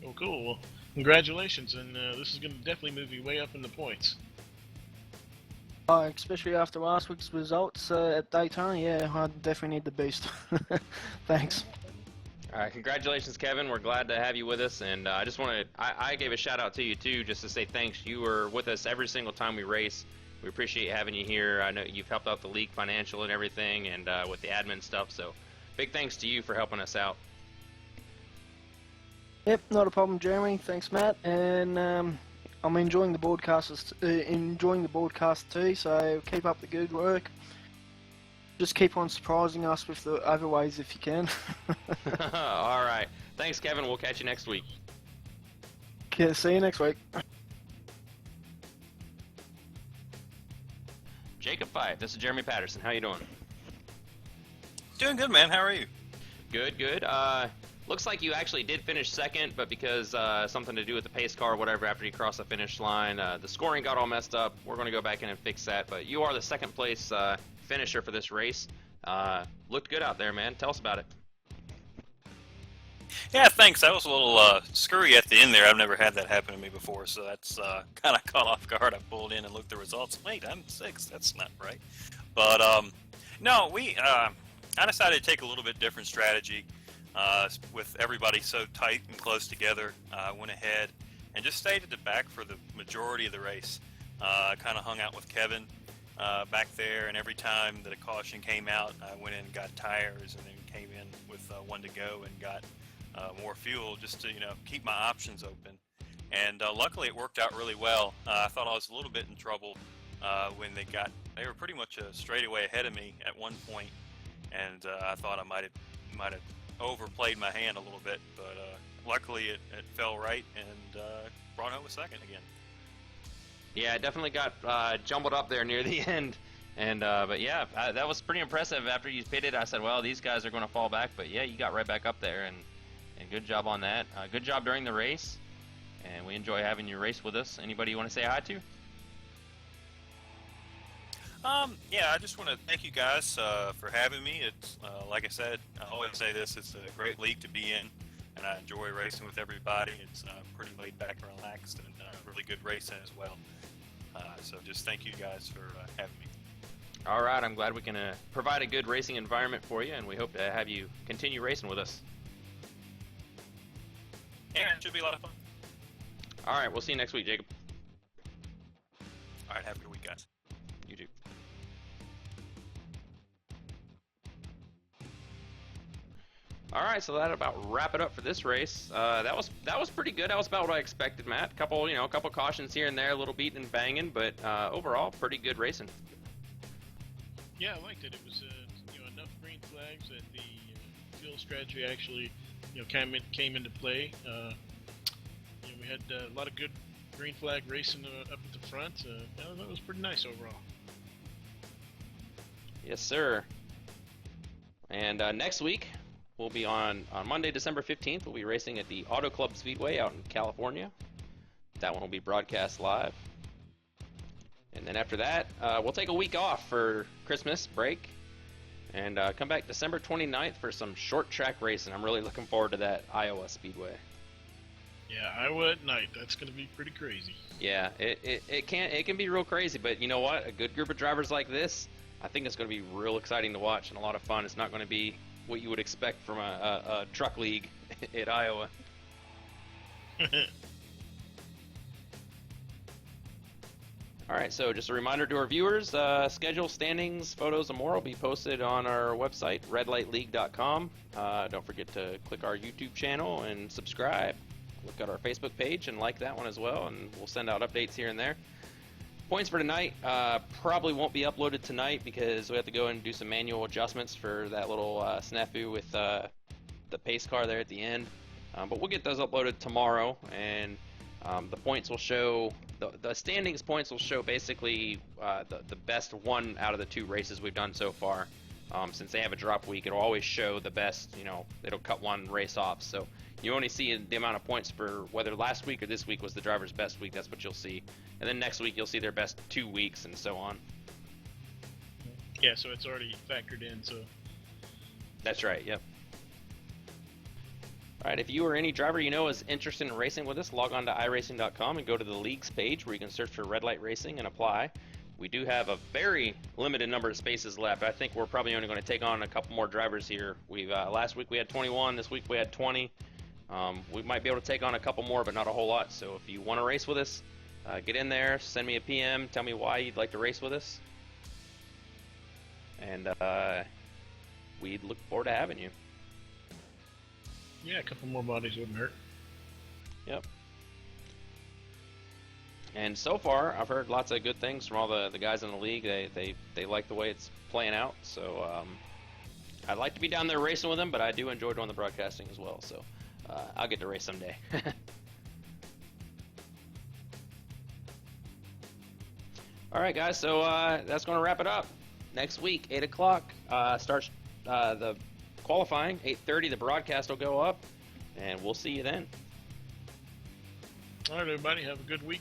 Oh, cool. Well, congratulations, and this is going to definitely move you way up in the points. Especially after last week's results at Daytona, yeah, I definitely need the boost. Thanks. All right, congratulations, Kevin. We're glad to have you with us, and I just wanted I gave a shout out to you too, just to say thanks. You were with us every single time we race. We appreciate having you here. I know you've helped out the league financial and everything, and with the admin stuff. So, big thanks to you for helping us out. Yep, not a problem, Jeremy. Thanks, Matt. And I'm enjoying the broadcast too. So keep up the good work. Just keep on surprising us with the other ways if you can. All right. Thanks, Kevin. We'll catch you next week. Okay, see you next week. Jacob Fife, this is Jeremy Patterson. How you doing? Doing good, man. How are you? Good, good. Looks like you actually did finish second, but because something to do with the pace car or whatever after you crossed the finish line, the scoring got all messed up. We're going to go back in and fix that. But you are the second place finisher for this race. Looked good out there, man. Tell us about it. Yeah, thanks. I was a little screwy at the end there. I've never had that happen to me before, so that's kind of caught off guard. I pulled in and looked at the results. Wait, I'm sixth. That's not right. But no, I decided to take a little bit different strategy. With everybody so tight and close together, I went ahead and just stayed at the back for the majority of the race. I kind of hung out with Kevin back there, and every time that a caution came out, I went in and got tires, and then came in with one to go and got more fuel just to keep my options open. And luckily, it worked out really well. I thought I was a little bit in trouble when they were pretty much a straightaway ahead of me at one point, and I thought I might have overplayed my hand a little bit, but luckily it fell right and brought home a second again. Yeah, it definitely got jumbled up there near the end, and but yeah, that was pretty impressive. After you pitted, I said, well, these guys are going to fall back, but yeah, you got right back up there, and And good job on that. Good job during the race. And we enjoy having you race with us. Anybody you want to say hi to? Yeah, I just want to thank you guys for having me. It's like I said, I always say this: it's a great league to be in, and I enjoy racing with everybody. It's pretty laid back and relaxed, and really good racing as well. So just thank you guys for having me. All right, I'm glad we can provide a good racing environment for you, and we hope to have you continue racing with us. Yeah, it should be a lot of fun. All right, we'll see you next week, Jacob. All right, have a good week, guys. You too. All right, so that about wrap it up for this race. That was pretty good. That was about what I expected, Matt. Couple cautions here and there, a little beating and banging, but overall, pretty good racing. Yeah, I liked it. It was enough green flags that the fuel strategy actually came into play. We had a lot of good green flag racing up at the front. That was pretty nice overall. Yes, sir. And next week, we'll be on Monday, December 15th. We'll be racing at the Auto Club Speedway out in California. That one will be broadcast live. And then after that, we'll take a week off for Christmas break and come back December 29th for some short track racing. I'm really looking forward to that Iowa Speedway. Yeah, Iowa at night. That's going to be pretty crazy. Yeah, it can be real crazy, but you know what? A good group of drivers like this, I think it's going to be real exciting to watch and a lot of fun. It's not going to be what you would expect from a truck league at Iowa. All right, so just a reminder to our viewers, schedule, standings, photos, and more will be posted on our website, redlightleague.com. Don't forget to click our YouTube channel and subscribe. Look at our Facebook page and like that one as well, and we'll send out updates here and there. Points for tonight probably won't be uploaded tonight because we have to go and do some manual adjustments for that little snafu with the pace car there at the end. But we'll get those uploaded tomorrow, and the points will show, the standings points will show basically the best one out of the two races we've done so far. Since they have a drop week, it'll always show the best, it'll cut one race off. So you only see the amount of points for whether last week or this week was the driver's best week. That's what you'll see. And then next week you'll see their best 2 weeks and so on. Yeah, so it's already factored in, so. That's right, yep. All right, if you or any driver you know is interested in racing with us, log on to iRacing.com and go to the leagues page where you can search for Red Light Racing and apply. We do have a very limited number of spaces left. I think we're probably only going to take on a couple more drivers here. Last week we had 21, this week we had 20. We might be able to take on a couple more, but not a whole lot. So if you want to race with us, get in there, send me a PM, tell me why you'd like to race with us. And we'd look forward to having you. Yeah, a couple more bodies wouldn't hurt. Yep. And so far, I've heard lots of good things from all the guys in the league. They like the way it's playing out. So I'd like to be down there racing with them, but I do enjoy doing the broadcasting as well. So I'll get to race someday. All right, guys. So that's going to wrap it up. Next week, 8 o'clock starts the qualifying. 8:30, the broadcast will go up, and we'll see you then. All right, everybody. Have a good week.